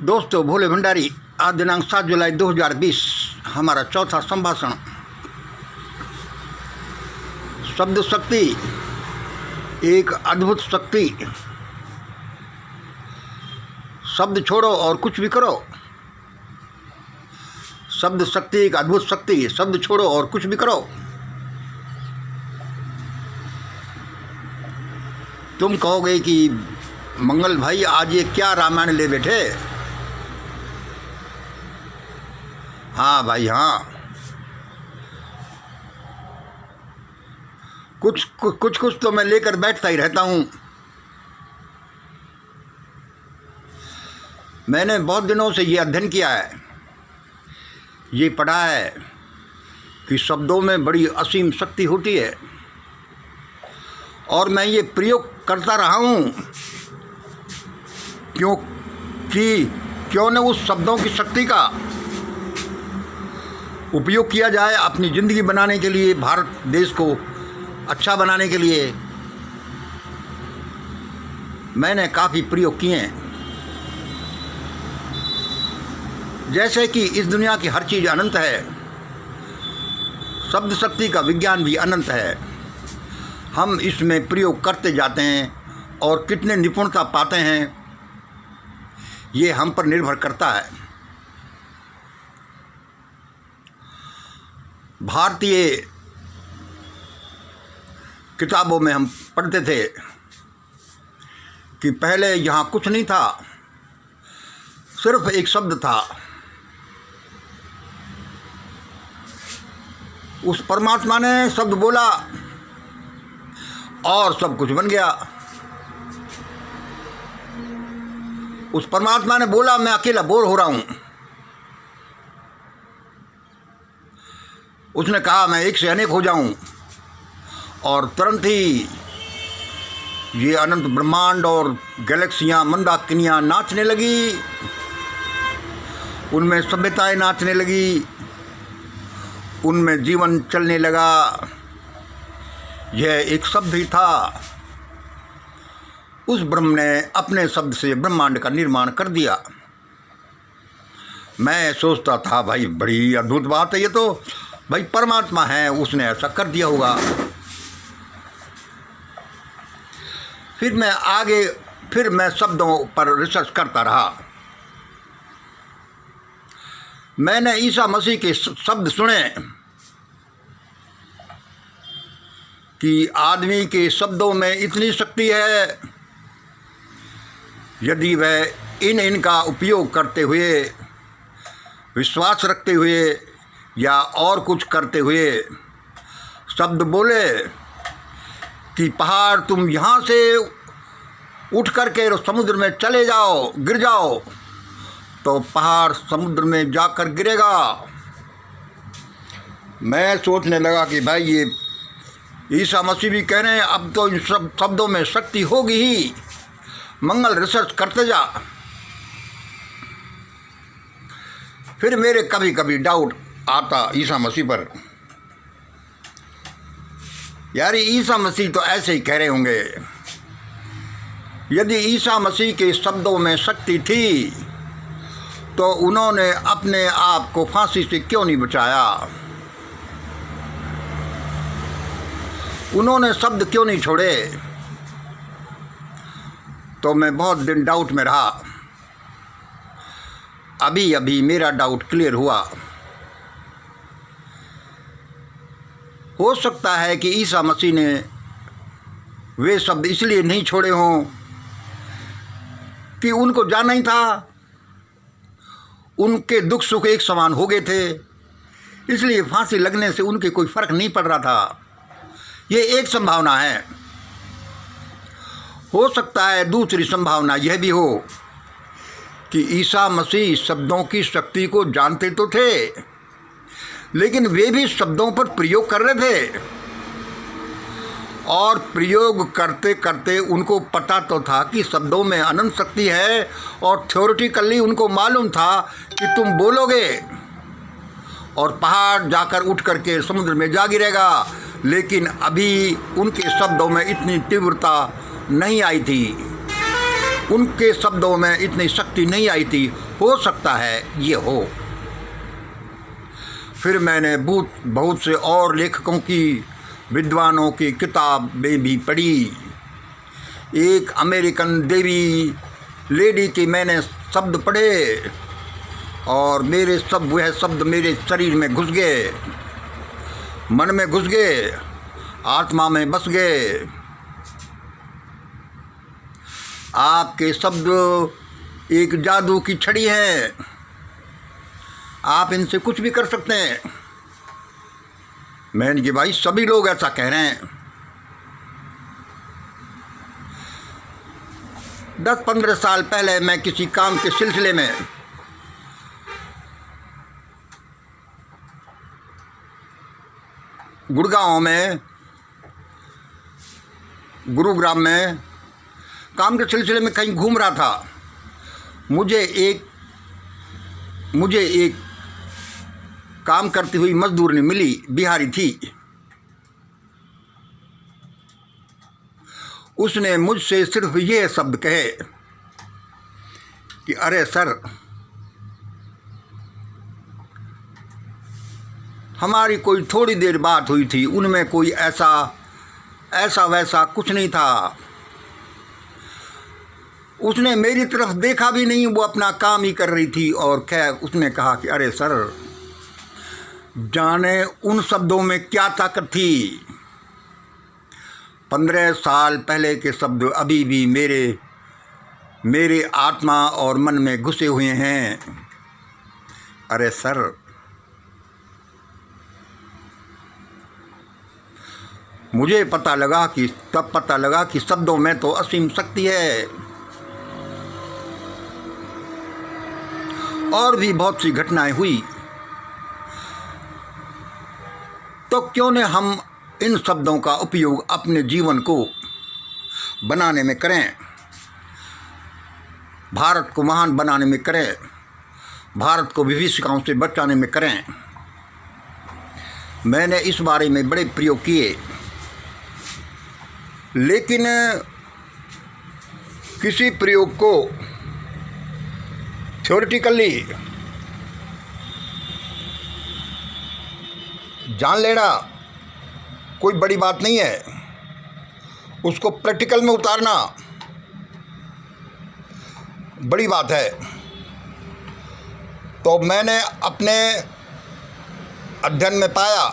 दोस्तों, भोले भंडारी। आज दिनांक 7 जुलाई 2020 हमारा चौथा संभाषण। शब्द शक्ति एक अद्भुत शक्ति। शब्द छोड़ो और कुछ भी करो। शब्द शक्ति एक अद्भुत शक्ति। शब्द छोड़ो और कुछ भी करो। तुम कहोगे कि मंगल भाई आज ये क्या रामायण ले बैठे। हाँ भाई हाँ, कुछ तो मैं लेकर बैठता ही रहता हूँ। मैंने बहुत दिनों से ये अध्ययन किया है, ये पढ़ा है कि शब्दों में बड़ी असीम शक्ति होती है और मैं ये प्रयोग करता रहा हूँ क्यों न उस शब्दों की शक्ति का उपयोग किया जाए अपनी ज़िंदगी बनाने के लिए, भारत देश को अच्छा बनाने के लिए। मैंने काफ़ी प्रयोग किए हैं। जैसे कि इस दुनिया की हर चीज़ अनंत है, शब्द शक्ति का विज्ञान भी अनंत है। हम इसमें प्रयोग करते जाते हैं और कितने निपुणता पाते हैं ये हम पर निर्भर करता है। भारतीय किताबों में हम पढ़ते थे कि पहले यहाँ कुछ नहीं था, सिर्फ एक शब्द था। उस परमात्मा ने शब्द बोला और सब कुछ बन गया। उस परमात्मा ने बोला मैं अकेला बोर हो रहा हूँ। उसने कहा मैं एक से अनेक हो जाऊं और तुरंत ही ये अनंत ब्रह्मांड और गैलेक्सियाँ, मंदाकिनियाँ नाचने लगी, उनमें सभ्यताएं नाचने लगी, उनमें जीवन चलने लगा। यह एक शब्द ही था। उस ब्रह्म ने अपने शब्द से ब्रह्मांड का निर्माण कर दिया। मैं सोचता था भाई बड़ी अद्भुत बात है, ये तो भाई परमात्मा है, उसने ऐसा कर दिया होगा। फिर मैं शब्दों पर रिसर्च करता रहा। मैंने ईसा मसीह के शब्द सुने कि आदमी के शब्दों में इतनी शक्ति है, यदि वह इनका उपयोग करते हुए, विश्वास रखते हुए या और कुछ करते हुए शब्द बोले कि पहाड़ तुम यहाँ से उठ करके समुद्र में चले जाओ, गिर जाओ, तो पहाड़ समुद्र में जाकर गिरेगा। मैं सोचने लगा कि भाई ये ईसा मसीह भी कह रहे हैं, अब तो इन सब शब्दों में शक्ति होगी ही। मंगल रिसर्च करते जा। फिर मेरे कभी कभी डाउट आता ईसा मसीह पर, यार ईसा मसीह तो ऐसे ही कह रहे होंगे। यदि ईसा मसीह के शब्दों में शक्ति थी तो उन्होंने अपने आप को फांसी से क्यों नहीं बचाया? उन्होंने शब्द क्यों नहीं छोड़े? तो मैं बहुत दिन डाउट में रहा। अभी मेरा डाउट क्लियर हुआ। हो सकता है कि ईसा मसीह ने वे शब्द इसलिए नहीं छोड़े हों कि उनको जाना ही था, उनके दुख सुख एक समान हो गए थे, इसलिए फांसी लगने से उनके कोई फर्क नहीं पड़ रहा था। ये एक संभावना है। हो सकता है दूसरी संभावना यह भी हो कि ईसा मसीह शब्दों की शक्ति को जानते तो थे, लेकिन वे भी शब्दों पर प्रयोग कर रहे थे और प्रयोग करते करते उनको पता तो था कि शब्दों में अनंत शक्ति है और थ्योरेटिकली उनको मालूम था कि तुम बोलोगे और पहाड़ जाकर उठ करके समुद्र में जा गिरेगा, लेकिन अभी उनके शब्दों में इतनी तीव्रता नहीं आई थी। उनके शब्दों में इतनी शक्ति नहीं आई थी। हो सकता है ये हो। फिर मैंने बहुत से और लेखकों की, विद्वानों की किताबें भी पढ़ी। एक अमेरिकन देवी लेडी के मैंने शब्द पढ़े और वह शब्द मेरे शरीर में घुस गए, मन में घुस गए, आत्मा में बस गए। आपके शब्द एक जादू की छड़ी है, आप इनसे कुछ भी कर सकते हैं। मैंने कि भाई सभी लोग ऐसा कह रहे हैं। 10-15 साल पहले मैं किसी काम के सिलसिले में गुड़गांव में, गुरुग्राम में काम के सिलसिले में कहीं घूम रहा था। मुझे एक काम करती हुई मजदूरनी मिली, बिहारी थी। उसने मुझसे सिर्फ ये शब्द कहे कि अरे सर, हमारी कोई थोड़ी देर बात हुई थी, उनमें कोई ऐसा वैसा कुछ नहीं था। उसने मेरी तरफ देखा भी नहीं, वो अपना काम ही कर रही थी। और खैर उसने कहा कि अरे सर, जाने उन शब्दों में क्या ताकत थी। 15 साल पहले के शब्द अभी भी मेरे आत्मा और मन में घुसे हुए हैं। अरे सर, मुझे तब पता लगा कि शब्दों में तो असीम शक्ति है। और भी बहुत सी घटनाएं हुई। तो क्यों न हम इन शब्दों का उपयोग अपने जीवन को बनाने में करें, भारत को महान बनाने में करें, भारत को विभीषिकाओं से बचाने में करें। मैंने इस बारे में बड़े प्रयोग किए, लेकिन किसी प्रयोग को थ्योरेटिकली जान लेना कोई बड़ी बात नहीं है, उसको प्रैक्टिकल में उतारना बड़ी बात है। तो मैंने अपने अध्ययन में पाया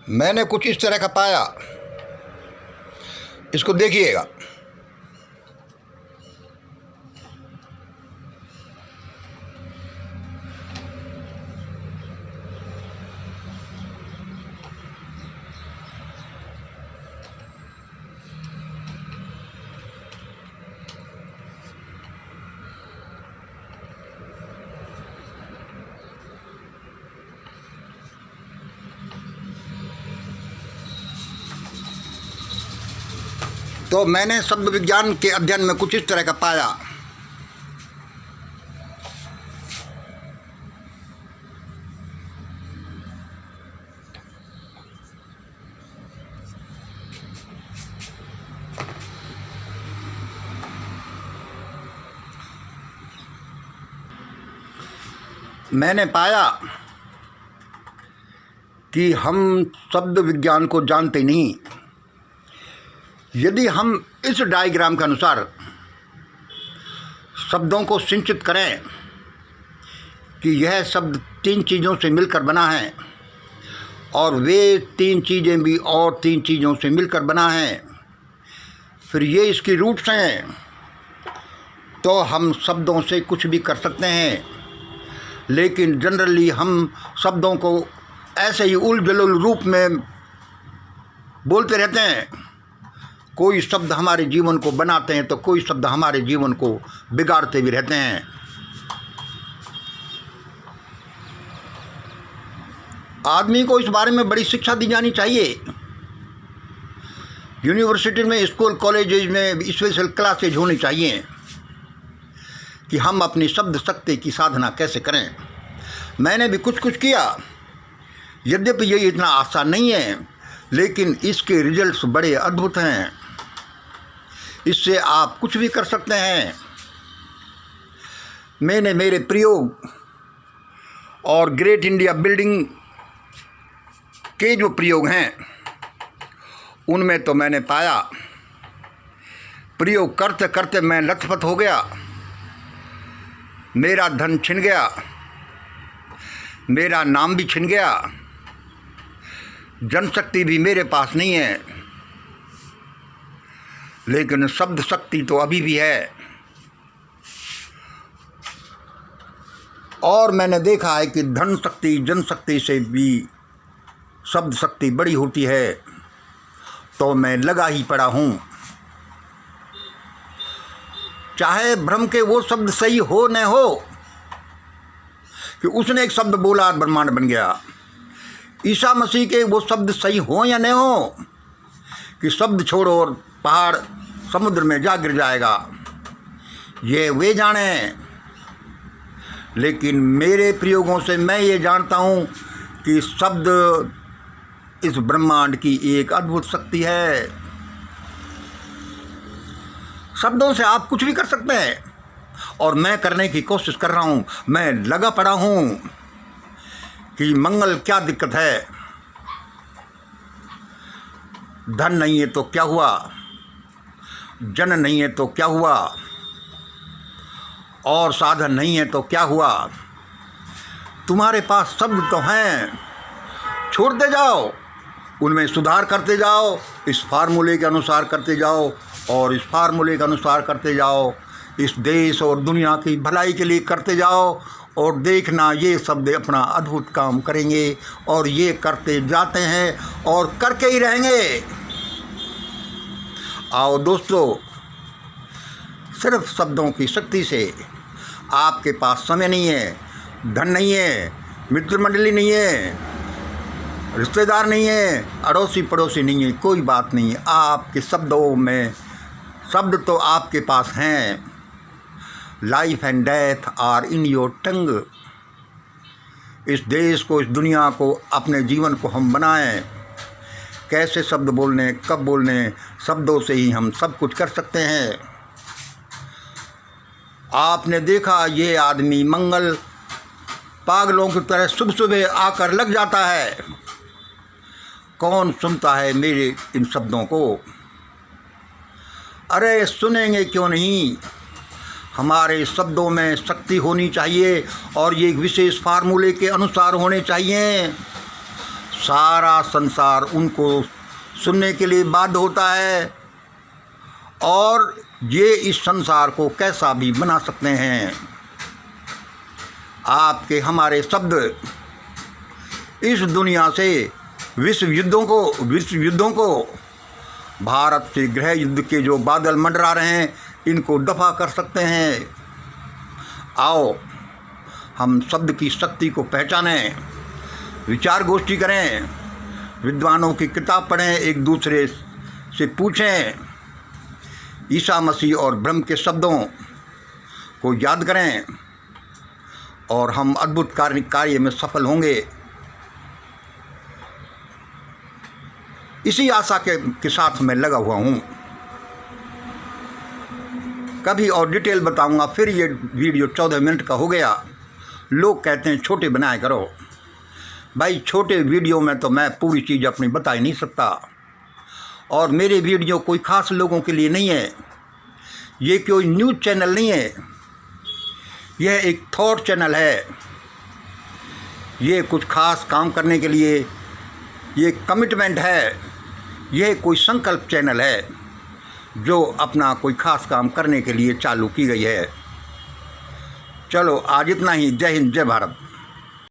मैंने कुछ इस तरह का पाया, इसको देखिएगा। तो मैंने शब्द विज्ञान के अध्ययन में कुछ इस तरह का पाया। मैंने पाया कि हम शब्द विज्ञान को जानते नहीं। यदि हम इस डायग्राम के अनुसार शब्दों को सिंचित करें कि यह शब्द 3 चीज़ों से मिलकर बना है और वे 3 चीज़ें भी और 3 चीज़ों से मिलकर बना है, फिर ये इसकी रूट्स हैं, तो हम शब्दों से कुछ भी कर सकते हैं। लेकिन जनरली हम शब्दों को ऐसे ही उल-जलुल रूप में बोलते रहते हैं। कोई शब्द हमारे जीवन को बनाते हैं तो कोई शब्द हमारे जीवन को बिगाड़ते भी रहते हैं। आदमी को इस बारे में बड़ी शिक्षा दी जानी चाहिए यूनिवर्सिटी में, स्कूल कॉलेजेज में स्पेशल क्लासेज होनी चाहिए कि हम अपनी शब्द शक्ति की साधना कैसे करें। मैंने भी कुछ कुछ किया, यद्यपि ये इतना आसान नहीं है, लेकिन इसके रिजल्ट्स बड़े अद्भुत हैं। इससे आप कुछ भी कर सकते हैं। मैंने मेरे प्रयोग और ग्रेट इंडिया बिल्डिंग के जो प्रयोग हैं उनमें तो मैंने पाया, प्रयोग करते करते मैं लथपथ हो गया, मेरा धन छिन गया, मेरा नाम भी छिन गया, जनशक्ति भी मेरे पास नहीं है, लेकिन शब्द शक्ति तो अभी भी है। और मैंने देखा है कि धन शक्ति जनशक्ति से भी शब्द शक्ति बड़ी होती है, तो मैं लगा ही पड़ा हूँ। चाहे ब्रह्म के वो शब्द सही हो न हो कि उसने एक शब्द बोला ब्रह्मांड बन गया, ईसा मसीह के वो शब्द सही हो या न हो कि शब्द छोड़ो और पहाड़ समुद्र में जा गिर जाएगा, ये वे जाने। लेकिन मेरे प्रयोगों से मैं ये जानता हूँ कि शब्द इस ब्रह्मांड की एक अद्भुत शक्ति है। शब्दों से आप कुछ भी कर सकते हैं, और मैं करने की कोशिश कर रहा हूँ। मैं लगा पड़ा हूँ कि मंगल क्या दिक्कत है। धन नहीं है तो क्या हुआ, जन नहीं है तो क्या हुआ, और साधन नहीं है तो क्या हुआ। तुम्हारे पास शब्द तो हैं, छोड़ते जाओ, उनमें सुधार करते जाओ, इस फार्मूले के अनुसार करते जाओ और इस फार्मूले के अनुसार करते जाओ, इस देश और दुनिया की भलाई के लिए करते जाओ, और देखना ये शब्द अपना अद्भुत काम करेंगे। और ये करते जाते हैं और करके ही रहेंगे। आओ दोस्तों, सिर्फ शब्दों की शक्ति से, आपके पास समय नहीं है, धन नहीं है, मित्र मंडली नहीं है, रिश्तेदार नहीं है, अड़ोसी पड़ोसी नहीं है, कोई बात नहीं है। आपके शब्दों में, शब्द तो आपके पास हैं। Life and death are in your tongue. इस देश को, इस दुनिया को, अपने जीवन को हम बनाएं। कैसे शब्द बोलने, कब बोलने, शब्दों से ही हम सब कुछ कर सकते हैं। आपने देखा ये आदमी मंगल पागलों की तरह सुबह सुबह आकर लग जाता है। कौन सुनता है मेरे इन शब्दों को? अरे सुनेंगे क्यों नहीं। हमारे शब्दों में शक्ति होनी चाहिए और ये एक विशेष फार्मूले के अनुसार होने चाहिए। सारा संसार उनको सुनने के लिए बाध्य होता है, और ये इस संसार को कैसा भी बना सकते हैं। आपके हमारे शब्द इस दुनिया से विश्व युद्धों को, भारत से गृह युद्ध के जो बादल मंडरा रहे हैं, इनको दफा कर सकते हैं। आओ हम शब्द की शक्ति को पहचानें, विचार गोष्ठी करें, विद्वानों की किताब पढ़ें, एक दूसरे से पूछें, ईसा मसीह और ब्रह्म के शब्दों को याद करें, और हम अद्भुत कार्य में सफल होंगे। इसी आशा के साथ मैं लगा हुआ हूँ। कभी और डिटेल बताऊंगा। फिर ये वीडियो 14 मिनट का हो गया। लोग कहते हैं छोटे बनाया करो। भाई छोटे वीडियो में तो मैं पूरी चीज़ अपनी बता ही नहीं सकता, और मेरे वीडियो कोई ख़ास लोगों के लिए नहीं है। ये कोई न्यूज़ चैनल नहीं है, यह एक थॉट चैनल है। ये कुछ खास काम करने के लिए ये कमिटमेंट है। यह कोई संकल्प चैनल है जो अपना कोई खास काम करने के लिए चालू की गई है। चलो आज इतना ही। जय हिंद, जय भारत।